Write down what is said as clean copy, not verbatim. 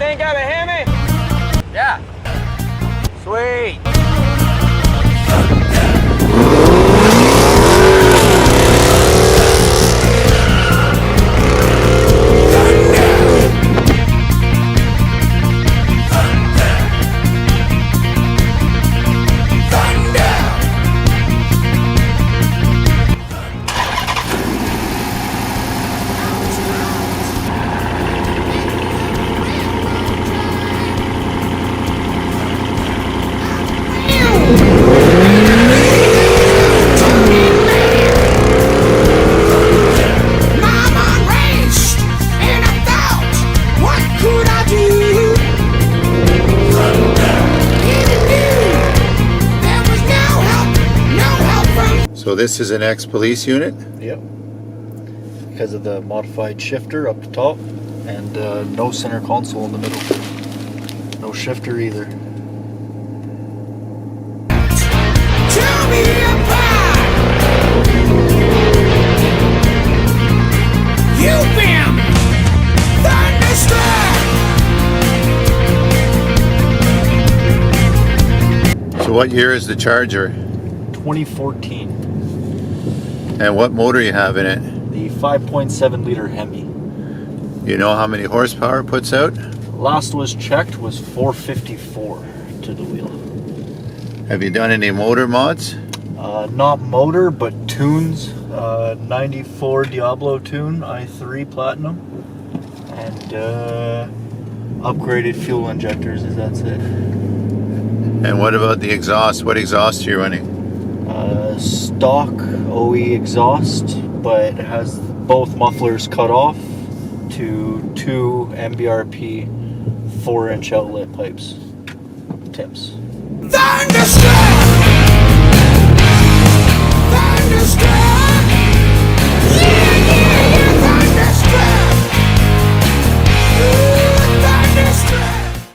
ain't got a HEMI? Yeah. Sweet. So this is an ex-police unit? Yep. Because of the modified shifter up the top and no center console in the middle. No shifter either. Tell me about you've been thunderstruck. So what year is the Charger? 2014. And what motor you have in it? The 5.7 liter Hemi. You know how many horsepower it puts out? Last was checked was 454 to the wheel. Have you done any motor mods? Not motor, but tunes. 94 Diablo tune, i3 Platinum. And upgraded fuel injectors, as that's it. And what about the exhaust? What exhaust are you running? Stock OE exhaust, but it has both mufflers cut off to 2 MBRP 4-inch outlet pipes. Tips. Thunderstruck!